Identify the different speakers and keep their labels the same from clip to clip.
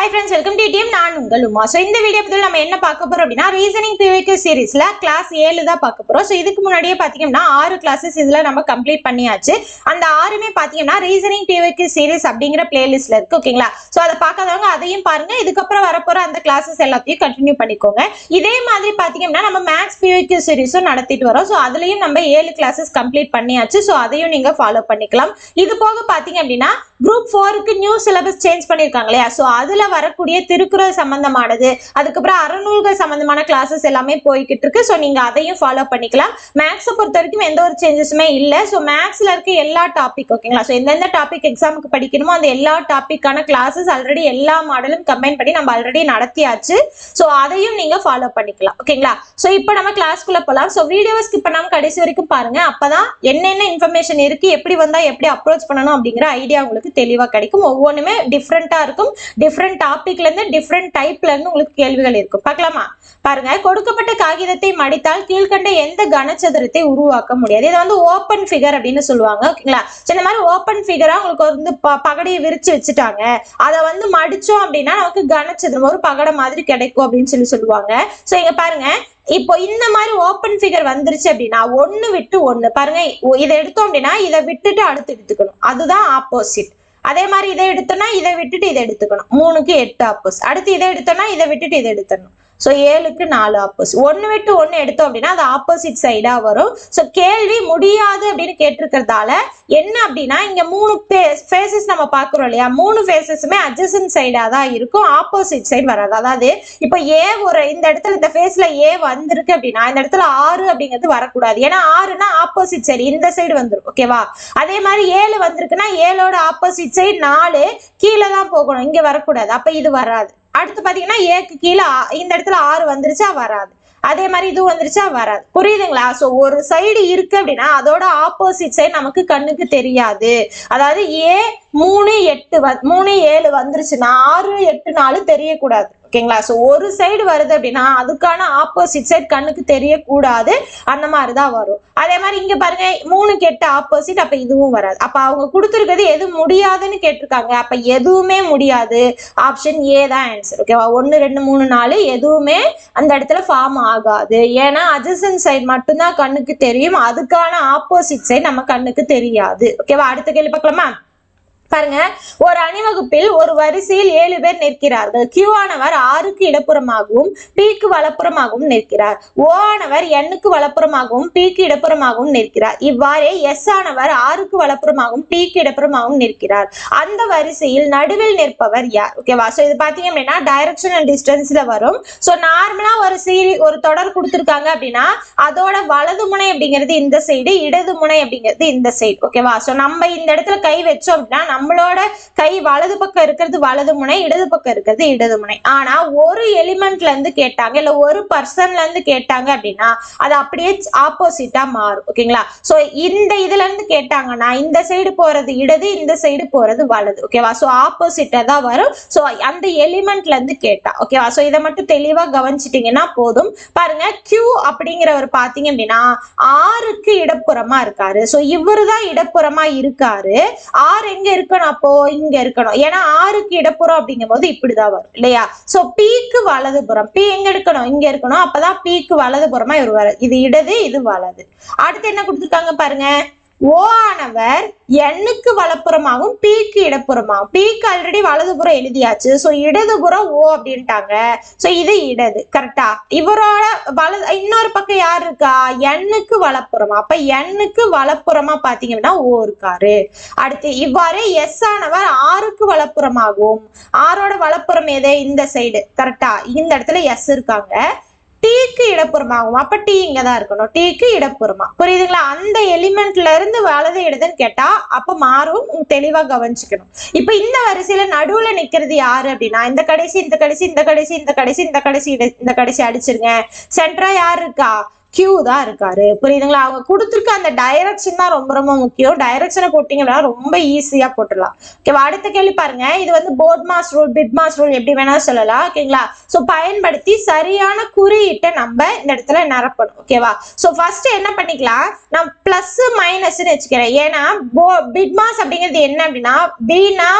Speaker 1: Hi friends, welcome to TM. நான் உங்கள் Uma. So இந்த வீடியோ பத்தி நம்ம என்ன பார்க்க போறோம் அப்படினா ரீசனிங் PYQ சீரிஸ்ல கிளாஸ் 7 தான் பார்க்க போறோம். So இதுக்கு முன்னாடியே பாத்தீங்கன்னா 6 கிளாसेस இதுல நம்ம கம்ப்ளீட் பண்ணியாச்சு. அந்த 6மே பாத்தீங்கன்னா ரீசனிங் PYQ சீரிஸ் அப்படிங்கற பிளேலிஸ்ட்ல இருக்கு. ஓகேங்களா? So அத பார்க்காதவங்க அதையும் பாருங்க. இதுக்கு அப்புறம் வரப்போற அந்த கிளாसेस எல்லாத்தையும் கண்டினியூ பண்ணிக்கோங்க. இதே மாதிரி பாத்தீங்கன்னா நம்ம மேத்ஸ் PYQ சீரிஸும் நடத்திட்டு வரோம். So அதுலயும் நம்ம 7 கிளாसेस கம்ப்ளீட் பண்ணியாச்சு. So அதையும் நீங்க ஃபாலோ பண்ணிக்கலாம். இது போக பாத்தீங்க அப்படினா குரூப் 4க்கு நியூ சிலபஸ் சேஞ்ச் பண்ணிருக்காங்க இல்லையா? So அதுல வரக்கூடிய திருக்குறள் சம்பந்தமானது அதுக்கப்புறம் அறநூல்கள் சம்பந்தமான கிளாसेस எல்லாமே போய்கிட்டு இருக்கு. சோ நீங்க அதையும் ஃபாலோ பண்ணிக்கலாம். மேத்ஸ் பொறுத்த வரைக்கும் எந்த ஒரு சேஞ்சஸுமே இல்ல. சோ மேத்ஸ்ல இருக்க எல்லா டாபிக் ஓகேங்களா? சோ எந்தெந்த டாபிக் எக்ஸாமுக்கு படிக்கணுமோ அந்த எல்லா டாபிக்கான கிளாसेस ஆல்ரெடி எல்லா மாடலும் கம்பைன் பண்ணி நம்ம ஆல்ரெடி நடத்தியாச்சு. சோ அதையும் நீங்க ஃபாலோ பண்ணிக்கலாம். ஓகேங்களா? சோ இப்போ நம்ம கிளாஸ்க்குள்ள போலாம். சோ வீடியோவை ஸ்கிப் பண்ணாம கடைசி வரைக்கும் பாருங்க. அப்பதான் என்னென்ன இன்ஃபர்மேஷன் இருக்கு, எப்படி வந்தா எப்படி அப்ரோச் பண்ணணும் அப்படிங்கிற ஐடியா உங்களுக்கு தெளிவா கிடைக்கும். ஒவ்வொன்றுமே டிஃப்ரெண்டா இருக்கும். டிஃப்ரெண்ட் டாபிக்ல இருந்து டிஃப்ரெண்ட் டைப்ல இருந்து உங்களுக்கு கேள்விகள் இருக்கும். பார்க்கலாமா? பாருங்க, கொடுக்கப்பட்ட காகிதத்தை மடித்தால் கீழ்கண்ட எந்த கனசதுரத்தை உருவாக்க முடியாது. இதை வந்து ஓப்பன் ஃபிகர் அப்படின்னு சொல்லுவாங்க. ஓகேங்களா? இந்த மாதிரி ஓப்பன் ஃபிகரா உங்களுக்கு வந்து பகடையை விரிச்சு வச்சுட்டாங்க. அதை வந்து மடிச்சோம் அப்படின்னா நமக்கு கனசதுரம் ஒரு பகடை மாதிரி கிடைக்கும் அப்படின்னு சொல்லுவாங்க. சோ இங்க பாருங்க, இப்போ இந்த மாதிரி ஓப்பன் ஃபிகர் வந்துருச்சு அப்படின்னா ஒன்னு விட்டு ஒண்ணு பாருங்க. இதை எடுத்தோம் அப்படின்னா இதை விட்டுட்டு அடுத்து எடுத்துக்கணும். அதுதான் ஆப்போசிட். அதே மாதிரி இதை எடுத்தோம்னா இதை விட்டுட்டு இதை எடுத்துக்கணும். 3க்கு 8 ஆப்போசிட். அடுத்து இதை எடுத்தோம்னா இதை விட்டுட்டு இதை எடுத்துடணும். சோ 7க்கு 4 ஆப்போசிட். ஒன்னு விட்டு ஒன்னு எடுத்தோம் அப்படின்னா அது ஆப்போசிட் சைடா வரும். சோ கேள்வி முடியாது அப்படின்னு கேட்டிருக்கிறதால என்ன அப்படின்னா இங்க 3 ஃபேஸஸ் நம்ம பாக்குறோம் இல்லையா? 3 ஃபேஸஸுமே அட்ஜசன்ட் சைடா தான் இருக்கும், ஆப்போசிட் சைடு வராது. அதாவது இப்போ ஏ ஒரு இந்த இடத்துல இந்த ஃபேஸ்ல ஏ வந்திருக்கு அப்படின்னா இந்த இடத்துல 6 அப்படிங்கிறது வரக்கூடாது. ஏன்னா 6னா ஆப்போசிட் சைடு இந்த சைடு வந்துடும். ஓகேவா? அதே மாதிரி 7 வந்திருக்குன்னா 7ஓட ஆப்போசிட் சைடு 4 கீழே தான் போகணும், இங்க வரக்கூடாது. அப்ப இது வராது. அடுத்து பாத்தீங்கன்னா ஏக்கு கீழே இந்த இடத்துல 6 வந்துருச்சா வராது. அதே மாதிரி இது வந்துருச்சா வராது. புரியுதுங்களா? சோ ஒரு சைடு இருக்கு அப்படின்னா அதோட ஆப்போசிட் சைடு நமக்கு கண்ணுக்கு தெரியாது. அதாவது ஏ 3 8 3 7 வந்துருச்சுன்னா 6 8 4 தெரியக்கூடாது. ஓகேங்களா? சோ ஒரு சைடு வருது அப்படின்னா அதுக்கான ஆப்போசிட் சைடு கண்ணுக்கு தெரியக்கூடாது. அந்த மாதிரிதான் வரும். அதே மாதிரி இங்க பாருங்க 3க்கு 8 ஆப்போசிட், அப்ப இதுவும் வராது. அப்ப அவங்க கொடுத்துருக்கிறது எது முடியாதுன்னு கேட்டிருக்காங்க. அப்ப எதுவுமே முடியாது. ஆப்ஷன் ஏ தான் ஆன்சர். ஓகேவா? 1 2 3 4 எதுவுமே அந்த இடத்துல ஃபார்ம் ஆகாது. ஏன்னா அட்ஜசன்ட் சைடு மட்டும்தான் கண்ணுக்கு தெரியும். அதுக்கான ஆப்போசிட் சைடு நம்ம கண்ணுக்கு தெரியாது. ஓகேவா? அடுத்த கேள்வி பார்க்கலாமா? பாருங்க, ஒரு அணிவகுப்பில் ஒரு வரிசையில் 7 பேர் நிற்கிறார்கள். Q ஆனவர் 6க்கு இடப்புறமாகவும் Pக்கு வலப்புறமாகவும் நிற்கிறார். O ஆனவர் Nக்கு வலப்புறமாகவும் Pக்கு இடப்புறமாகவும் நிற்கிறார். இவ்வாறே S ஆனவர் 6க்கு வலப்புறமாகவும் Pக்கு இடப்புறமாகவும் நிற்கிறார். அந்த வரிசையில் நடுவில் நிற்பவர் யார்? ஓகேவா? சோ இது பாத்தீங்க அப்படின்னா டைரக்ஷன் அண்ட் டிஸ்டன்ஸ்ல வரும். சோ நார்மலா ஒரு தொடர் கொடுத்திருக்காங்க அப்படின்னா அதோட வலது முனை அப்படிங்கிறது இந்த சைடு, இடது முனை அப்படிங்கிறது இந்த சைடு. ஓகேவா? சோ நம்ம இந்த இடத்துல கை வச்சோம் அப்படின்னா நம்மளோட கை வலது பக்கம் இருக்கிறது வலது முனை, இடது பக்கம் இருக்கிறது இடது முனை. ஆனா ஒரு எலிமெண்ட்ல இருந்து கேட்டாங்க இல்ல ஒரு பர்சன்ல இருந்து கேட்டாங்க அப்படின்னா அது அப்படியே ஆப்போசிட்டா மாறும். ஓகேங்களா? சோ இந்த இதுல இருந்து கேட்டாங்கன்னா இந்த சைடு போறது இடது, இந்த சைடு போறது வலது. ஓகேவா? சோ ஆப்போசிட்டா தான் வரும். சோ அந்த எலிமெண்ட்ல இருந்து கேட்டா. ஓகேவா? சோ இதை மட்டும் தெளிவா கவனிச்சிட்டீங்கன்னா போதும். பாருங்க, Q அப்படிங்கிறவர் பாத்தீங்க அப்படின்னா 6க்கு இடப்புறமா இருக்காரு. சோ இவருதான் இடப்புறமா இருக்காரு. 6 எங்க இருக்கணும்? அப்போ இங்க இருக்கணும். ஏன்னா 6க்கு இடப்புறம் அப்படிங்கும் போது இப்படிதான் வரும் இல்லையா? சோ Pக்கு வலதுபுறம். P எங்க இருக்கணும்? இங்க இருக்கணும். அப்பதான் Pக்கு வலதுபுறமா இவர் வர. இது இடது, இது வலது. அடுத்து என்ன கொடுத்திருக்காங்க பாருங்க, O ஆனவர் Nக்கு வலப்புறமாகவும் Pக்கு இடப்புறமாகும். Pக்கு ஆல்ரெடி வலதுபுறம் எழுதியாச்சு. சோ இடதுபுறம் O அப்படின்ட்டாங்க. சோ இது இடது. கரெக்டா? இவரோட இன்னொரு பக்கம் யார் இருக்கா? Nக்கு வலப்புறமா. அப்ப Nக்கு வலப்புறமா பாத்தீங்கன்னா O இருக்காரு. அடுத்து இவ்வாறு S ஆனவர் 6க்கு வலப்புறமாகவும், 6ஓட வலப்புறம் எது? இந்த சைடு. கரெக்டா? இந்த இடத்துல S இருக்காங்க. Tக்கு இடப்புறமாகும். அப்ப T இங்கதான் இருக்கணும். Tக்கு இடப்புறமா. புரியுதுங்களா? அந்த எலிமெண்ட்ல இருந்து வலது இடதுன்னு கேட்டா அப்ப மாறும். தெளிவா கவனிச்சுக்கணும். இப்ப இந்த வரிசையில நடுவுல நிக்கிறது யாரு அப்படின்னா இந்த கடைசி, இந்த கடைசி, இந்த கடைசி, இந்த கடைசி, இந்த கடைசி, இந்த கடைசி அடிச்சிருங்க. சென்டரா யாரு இருக்கா? Q தான் இருக்காரு. புரியுதுங்களா? அவங்க கொடுத்துருக்க அந்த டைரக்ஷன் தான் ரொம்ப ரொம்ப முக்கியம். டைரக்ஷனை போட்டீங்கன்னா ரொம்ப ஈஸியா போட்டுடலாம். ஓகேவா? அடுத்த கேள்வி பாருங்க. இது வந்து போர்ட் மாஸ் ரூல், பிட் மாஸ் ரூல் எப்படி வேணா சொல்லலாம். ஓகேங்களா? சோ பயன்படுத்தி சரியான குறியீட்டை நம்ம இந்த இடத்துல நிரப்பணும். ஓகேவா? சோ ஃபர்ஸ்ட் என்ன பண்ணிக்கலாம், நான் பிளஸ் மைனஸ்ன்னு வச்சுக்கிறேன். ஏன்னா பிட் மாஸ் அப்படிங்கிறது என்ன அப்படின்னா, பின்னா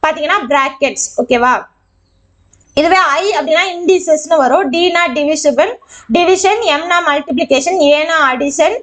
Speaker 1: பாத்தீங்கன்னா பிராக்கெட்ஸ். ஓகேவா? இதுவே I அப்படின்னா இண்டிசஸ்னு வரும். Dனா டிவிஷன், Mனா மல்டிப்ளிகேஷன், Aனா அடிஷன்,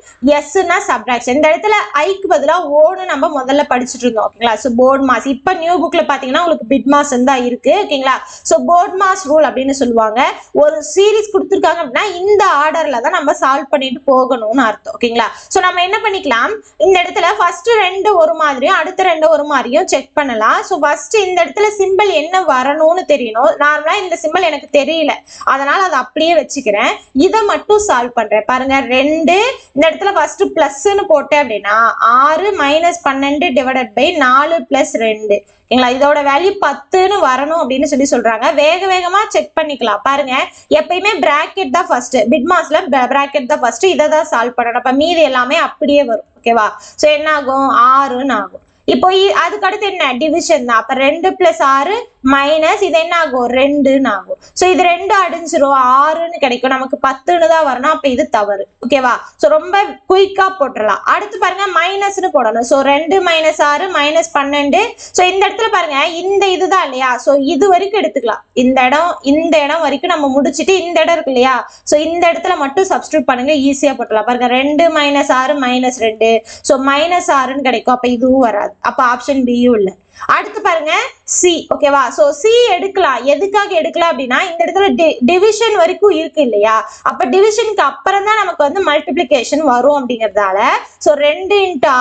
Speaker 1: Sனா சப்ட்ராக்ஷன். இந்த இடத்துல ஐக்கு பதிலா ஓன்னு நம்ம முதல்ல படிச்சுட்டு இருந்தோம். ஓகேங்களா? ஸோ போர்ட் மாஸ். இப்போ நியூ புக்ல பாத்தீங்கன்னா உங்களுக்கு பிட் மாஸ் தான் இருக்கு. ஓகேங்களா? ஸோ போர்ட் மாஸ் ரூல் அப்படின்னு சொல்லுவாங்க. ஒரு சீரீஸ் கொடுத்துருக்காங்க அப்படின்னா இந்த ஆர்டர்ல தான் நம்ம சால்வ் பண்ணிட்டு போகணும்னு அர்த்தம். ஓகேங்களா? ஸோ நம்ம என்ன பண்ணிக்கலாம், இந்த இடத்துல ஃபர்ஸ்ட் ரெண்டு ஒரு மாதிரியும் அடுத்த ரெண்டு ஒரு மாதிரியும் செக் பண்ணலாம். ஸோ ஃபர்ஸ்ட் இந்த இடத்துல சிம்பிள் என்ன வரணும்னு தெரியணும். இந்த சிம்பிள் எனக்கு தெரியல, அதனால அதை அப்படியே வச்சுக்கிறேன். இதை மட்டும் சால்வ் பண்றேன். பாருங்க 2 இந்த இடத்துல ஃபர்ஸ்ட் பிளஸ்ன்னு போட்டேன் அப்படின்னா 6 - 12 டிவைடட் பை 4 + 2. ஓகேங்களா? இதோட வேல்யூ 10ன்னு வரணும் அப்படின்னு சொல்றாங்க. வேகமா செக் பண்ணிக்கலாம். பாருங்க எப்பயுமே பிராக்கெட் தான் ஃபர்ஸ்ட், பிட் மாஸ்ல பிராக்கெட் தான் ஃபர்ஸ்ட். இதை தான் சால்வ் பண்ணணும். அப்ப மீதி எல்லாமே அப்படியே வரும். ஓகேவா? சோ என்ன ஆகும், 6ன்னு ஆகும். இப்போ அதுக்கு அடுத்து என்ன, டிவிஷன் தான். அப்ப 2 + 6 மைனஸ் இது என்ன ஆகும், 2ன்னு ஆகும். சோ இது 2 அடிஞ்சிரும், 6ன்னு கிடைக்கும். நமக்கு 10ன்னு தான் வரணும். அப்ப இது தவறு. ஓகேவா? சோ ரொம்ப குயிக்கா போட்டுடலாம். அடுத்து பாருங்க மைனஸ்ன்னு போடணும். சோ 2 - 6 - 12. சோ இந்த இடத்துல பாருங்க இந்த இதுதான் இல்லையா, சோ இது வரைக்கும் எடுத்துக்கலாம். இந்த இடம் வரைக்கும் நம்ம முடிச்சுட்டு இந்த இடம் இருக்கு இல்லையா, சோ இந்த இடத்துல மட்டும் சப்ஸ்டிட்யூட் பண்ணுங்க, ஈஸியா போட்டுடலாம். பாருங்க 2 - 6 - 2. சோ -6ன்னு கிடைக்கும். அப்ப இதுவும் வராது. அப்ப ஆப்ஷன் பியும் இல்ல. அடுத்து பாருங்க சி. ஓகேவா? சோ சி எடுக்கலாம். எதுக்காக எடுக்கலாம் அப்படின்னா இந்த இடத்துல டிவிஷன் வரைக்கும் இருக்கு இல்லையா, அப்ப டிவிஷனுக்கு அப்புறம் தான் நமக்கு வந்து மல்டிப்ளிகேஷன் வரும் அப்படிங்கறதால சோ 2 ×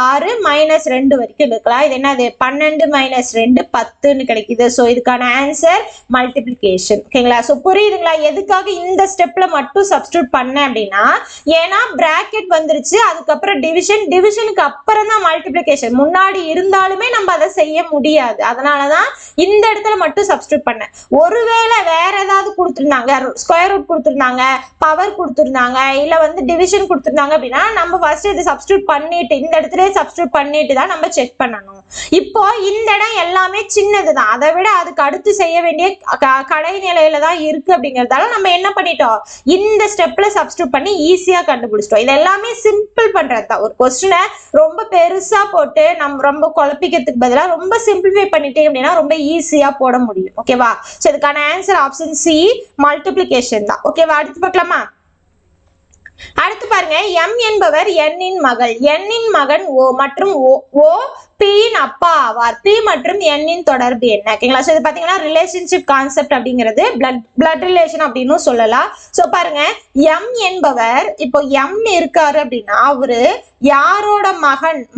Speaker 1: 6 - 2 வரைக்கும் எடுக்கலாம். இது என்னது, 12 - 2 10ன்னு கிடைக்குது. சோ இதுக்கான ஆன்சர் மல்டிப்ளிகேஷன். ஓகேங்களா? சோ புரியுதுங்களா எதுக்காக இந்த ஸ்டெப்ல மட்டும் சப்ஸ்டிட்யூட் பண்ணேன் அப்படின்னா, ஏன்னா பிராக்கெட் வந்துருச்சு, அதுக்கப்புறம் டிவிஷனுக்கு அப்புறம் தான் மல்டிப்ளிகேஷன். முன்னாடி இருந்தாலுமே நம்ம அதை செய்ய முடியாது. அதனாலதான் இந்த இடத்துல மட்டும் சப்ஸ்டிட்யூட் பண்ணேன். ஒருவேளை வேற ஏதாவது கொடுத்திருந்தாங்க, ஸ்கொயர் ரூட் கொடுத்திருந்தாங்க, பவர் கொடுத்திருந்தாங்க, இல்ல வந்து டிவிஷன் கொடுத்திருந்தாங்க அப்படின்னா நம்ம ஃபர்ஸ்ட் இதை சப்ஸ்டிட்யூட் பண்ணிட்டு இந்த இடத்துல சப்ஸ்டிட்யூட் பண்ணிட்டு தான் நம்ம செக் பண்ணணும். இப்போ இந்த இடம் எல்லாமே சின்னதுதான், அதை விட அதுக்கு அடுத்து செய்ய வேண்டிய கடைநிலையில தான் இருக்கு அப்படிங்கறதால நம்ம என்ன பண்ணிட்டோம், இந்த ஸ்டெப்ல சப்ஸ்டிட்யூட் பண்ணி ஈஸியா கண்டுபிடிச்சிட்டோம். இது எல்லாமே சிம்பிள் பண்றதுதான். ஒரு கொஸ்டினை ரொம்ப பெருசா போட்டு நம்ம ரொம்ப குழப்பிக்கிறதுக்கு பதிலா ரொம்ப சிம்பிளிஃபை பண்ணிட்டீங்க அப்படின்னா ரொம்ப ஈஸியா போட முடியும். ஓகேவா? சோ இதுக்கான ஆன்சர் ஆப்ஷன் சி, மல்டிப்ளிகேஷன் தான். ஓகேவா? அடுத்து பார்க்கலாமா? அடுத்து பாருங்க, M என்பவர் N இன் மகள், N இன் மகன் O மற்றும் O P இன் அப்பா ஆவார். P மற்றும் N இன் தொடர்பு என்ன? ஓகேங்களா? சோ இது பாத்தீங்கன்னா ரிலேஷன்ஷிப் கான்செப்ட் அப்படிங்கிறது பிளட் ரிலேஷன் அப்படின்னு சொல்லலாம். சோ பாருங்க M என்பவர், இப்போ M இருக்காரு அப்படின்னா அவரு யாரோட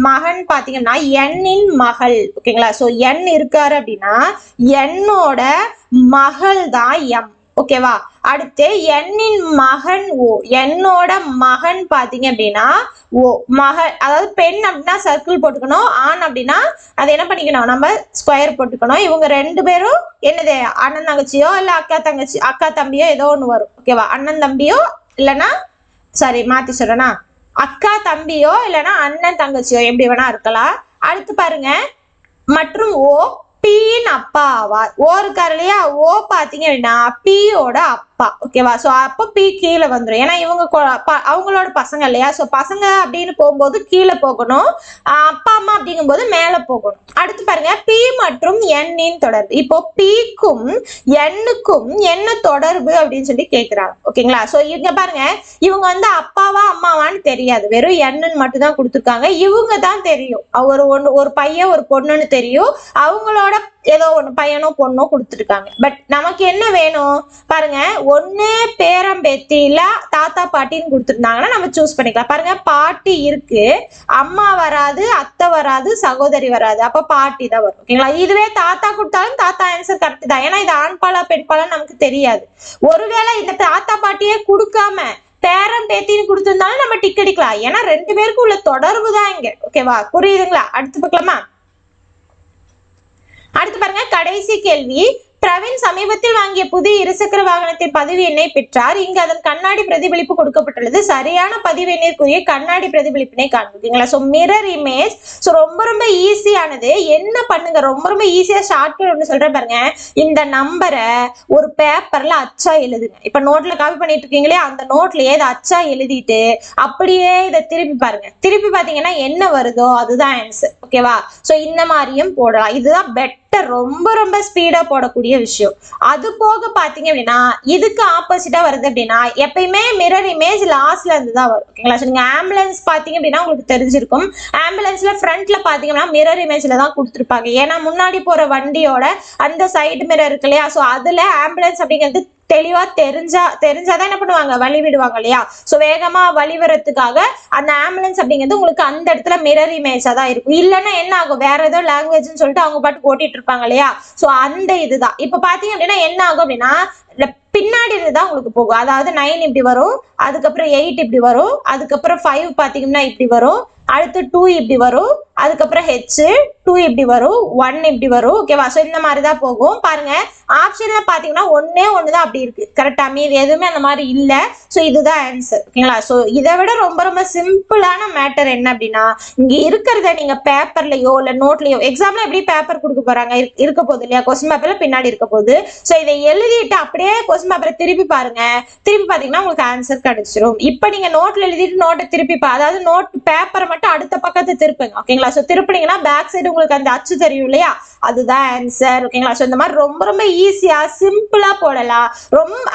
Speaker 1: மகன் பாத்தீங்கன்னா N இன் மகள். ஓகேங்களா? சோ N இருக்காரு அப்படின்னா N-ஓட மகள் தான் M. ஓகேவா? அடுத்து N இன் மகன் O, N-ஓட மகன் பாத்தீங்க அப்படின்னா O மகள், அதாவது பெண் அப்படின்னா சர்க்கிள் போட்டுக்கணும், ஆண் அப்படின்னா அதை என்ன பண்ணிக்கணும், நம்ம ஸ்கொயர் போட்டுக்கணும். இவங்க 2 பேரும் என்னது, அண்ணன் தங்கச்சியோ இல்ல அக்கா தம்பியோ ஏதோ ஒண்ணு வரும். ஓகேவா? அண்ணன் தம்பியோ இல்லைன்னா சாரி மாத்தி சொல்றேன்னா அக்கா தம்பியோ இல்லைன்னா அண்ணன் தங்கச்சியோ எப்படி வேணா இருக்கலாம். அடுத்து பாருங்க மற்றும் O P இன் அப்பா ஆவார். O இருக்காரு இல்லையா, O பாத்தீங்க அப்படின்னா P-ஓட அப்பா. ஓகேவா? சோ அப்ப P கீழே வந்துடும். ஏன்னா இவங்க அவங்களோட பசங்க இல்லையா, சோ பசங்க அப்படின்னு போகும்போது கீழே போகணும், அப்பா அம்மா அப்படிங்கும் போது மேல போகணும். அடுத்து பாருங்க P மற்றும் N இன் தொடர்பு. இப்போ P-க்கும் N-க்கும் என்ன தொடர்பு அப்படின்னு சொல்லி கேக்குறாங்க. ஓகேங்களா? சோ இங்க பாருங்க இவங்க வந்து அப்பாவா அம்மாவான்னு தெரியாது, வெறும் N-ன்னு மட்டும் தான் கொடுத்துருக்காங்க. இவங்க தான் தெரியும், ஒரு பையன் ஒரு பொண்ணுன்னு தெரியும். அவங்களோட ஏதோ ஒண்ணு பையனோ பொண்ணோ கொடுத்துருக்காங்க. பட் நமக்கு என்ன வேணும் பாருங்க, ஒண்ணு பேரம்பேத்தி இல்ல தாத்தா பாட்டின்னு கொடுத்துருந்தாங்கன்னா நம்ம சூஸ் பண்ணிக்கலாம். பாருங்க பாட்டி இருக்கு, அம்மா வராது, அத்தை வராது, சகோதரி வராது, அப்ப பாட்டி தான் வரும். ஓகேங்களா? இதுவே தாத்தா கொடுத்தாலும் தாத்தா ஆன்சர் கரெக்ட் தான், ஏன்னா இது ஆண் பாலா பெண் பாலா நமக்கு தெரியாது. ஒருவேளை இந்த தாத்தா பாட்டியே கொடுக்காம பேரம் பேத்தின்னு கொடுத்திருந்தாலும் நம்ம டிக் அடிக்கலாம், ஏன்னா 2 பேருக்கு உள்ள தொடர்பு தான் இங்க. ஓகேவா? புரியுதுங்களா? அடுத்து பார்க்கலாமா? அடுத்து பாருங்க கடைசி கேள்வி. பிரவீன் சமீபத்தில் வாங்கிய புதிய இருசக்கர வாகனத்தின் பதிவு எண்ணை பெற்றார். இங்கு அதன் கண்ணாடி பிரதிபலிப்பு கொடுக்கப்பட்டுள்ளது. சரியான பதிவு எண்ணிற்குரிய கண்ணாடி பிரதிபலிப்பினை காண்பீங்களா? So mirror image. சோ ரொம்ப ஈஸியானது. என்ன பண்ணுங்க, ரொம்ப ஈஸியா ஷார்ட்கட் ஒன்று சொல்றேன் பாருங்க. இந்த நம்பரை ஒரு பேப்பர்ல அச்சா எழுதுங்க. இப்ப நோட்ல காப்பி பண்ணிட்டு இருக்கீங்களே, அந்த நோட்லயே இதை அச்சா எழுதிட்டு அப்படியே இதை திருப்பி பாருங்க. திருப்பி பாத்தீங்கன்னா என்ன வருதோ அதுதான் ஆன்சர். ஓகேவா? சோ இந்த மாதிரியும் போடலாம். இதுதான் பெட்டர் லெட்டர் ரொம்ப ரொம்ப ஸ்பீடா போடக்கூடிய விஷயம். அது போக பாத்தீங்க அப்படின்னா இதுக்கு ஆப்போசிட்டா வருது அப்படின்னா எப்பயுமே மிரர் இமேஜ் லாஸ்ட்ல இருந்து தான் வரும். ஓகேங்களா? நீங்க ஆம்புலன்ஸ் பாத்தீங்க அப்படின்னா உங்களுக்கு தெரிஞ்சிருக்கும். ஆம்புலன்ஸ்ல ஃப்ரண்ட்ல பாத்தீங்கன்னா மிரர் இமேஜ்ல தான் கொடுத்துருப்பாங்க. ஏன்னா முன்னாடி போற வண்டியோட அந்த சைடு மிரர் இருக்கு இல்லையா, சோ அதுல ஆம்புலன்ஸ் அப்படிங்கிறது தெளிவா தெரிஞ்சாதான் என்ன பண்ணுவாங்க, வழி விடுவாங்க இல்லையா. சோ வேகமா வழி வரத்துக்காக அந்த ஆம்புலன்ஸ் அப்படிங்கிறது உங்களுக்கு அந்த இடத்துல மிரர் இமேஜா தான் இருக்கும். இல்லைன்னா என்ன ஆகும், வேற ஏதோ லாங்குவேஜ்னு சொல்லிட்டு அவங்க பாட்டுக்கு ஓட்டிட்டு இருப்பாங்க இல்லையா. சோ அந்த இதுதான் இப்ப பாத்தீங்க அப்படின்னா என்ன ஆகும் அப்படின்னா பின்னாடி இருந்துதான் உங்களுக்கு போகும். அதாவது 9 இப்படி வரும், அதுக்கப்புறம் 8 இப்படி வரும், அதுக்கப்புறம் 5 பாத்தீங்கன்னா இப்படி வரும், அடுத்து 2 இப்படி வரும், அதுக்கப்புறம் H2 இப்படி வரும், 1 இப்படி வரும். ஓகேவா? சோ இந்த மாதிரி தான் போகும். பாருங்க ஆப்ஷன்ல பாத்தீங்கன்னா ஒன்னே ஒண்ணுதான் அப்படி இருக்கு. கரெக்டா? மீது எதுவுமே அந்த மாதிரி இல்ல. சோ இதுதான் ஆன்சர். ஓகேங்களா? சோ இதை விட ரொம்ப ரொம்ப சிம்பிளான மேட்டர் என்ன அப்படின்னா இங்க இருக்கிறத நீங்க பேப்பர்லயோ இல்ல நோட்லயோ, எக்ஸாம்ல எப்படி பேப்பர் கொடுக்க போறாங்க, இருக்க போகுது இல்லையா, கொஸ்டின் பேப்பர்ல பின்னாடி இருக்க போகுது. சோ இதை எழுதிட்டு அப்படியே கொஸ்டின் பேப்பரை திருப்பி பாருங்க. திருப்பி பாத்தீங்கன்னா உங்களுக்கு ஆன்சர் கிடைச்சிரும். இப்ப நீங்க நோட்ல எழுதிட்டு நோட்டை திருப்பி அதாவது நோட் பேப்பரை மட்டும் அடுத்த பக்கத்தை திருப்புங்க. ஓகேங்களா? சோ திருப்பினீங்கன்னா பேக் சைடு உங்களுக்கு அந்த அச்சு தெரியும் இல்லையா, அதுதான் ஆன்சர். ஓகேங்களா? சோ இந்த மாதிரி ரொம்ப ரொம்ப ஈஸியா சிம்பிளா போடலாம்.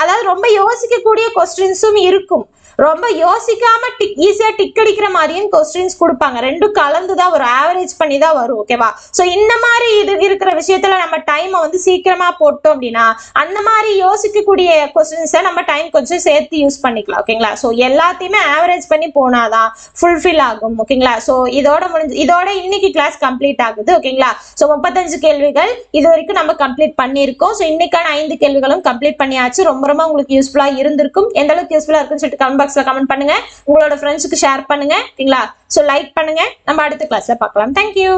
Speaker 1: அதாவது ரொம்ப யோசிக்கக்கூடிய கொஸ்டின்ஸும் இருக்கும், ரொம்ப யோசிக்காம ஈஸியா டிக் அடிக்கிற மாதிரியும் கொஸ்டின்ஸ் கொடுப்பாங்க. ரெண்டும் கலந்துதான் வரும், ஆவரேஜ் பண்ணி தான் வரும். ஓகேவா? சோ இந்த மாதிரி இது இருக்கிற விஷயத்துல நம்ம டைமை வந்து சீக்கிரமா போட்டோம் அப்படின்னா அந்த மாதிரி யோசிக்கக்கூடிய கொஸ்டின்ஸை நம்ம டைம் கொஞ்சம் சேர்த்து யூஸ் பண்ணிக்கலாம். ஓகேங்களா? சோ எல்லாத்தையுமே ஆவரேஜ் பண்ணி போனாதான் ஃபுல்ஃபில் ஆகும். ஓகேங்களா? சோ இதோட இன்னைக்கு கிளாஸ் கம்ப்ளீட் ஆகுது. ஓகேங்களா? சோ 35 கேள்விகள் இது வரைக்கும் நம்ம கம்ப்ளீட் பண்ணியிருக்கோம். சோ இன்னைக்கான 5 கேள்விகளும் கம்ப்ளீட் பண்ணியாச்சு. ரொம்ப ரொம்ப உங்களுக்கு யூஸ்ஃபுல்லா இருந்திருக்கும். எந்த அளவுக்கு யூஸ்ஃபுல்லா இருக்குன்னு சொல்லிட்டு கமெண்ட் பாக்ஸ்ல கமெண்ட் பண்ணுங்க. உங்களோட ஃப்ரெண்ட்ஸ்க்கு ஷேர் பண்ணுங்க. ஓகேங்களா? சோ லைக் பண்ணுங்க. நம்ம அடுத்த கிளாஸ்ல பார்க்கலாம். தேங்க்யூ.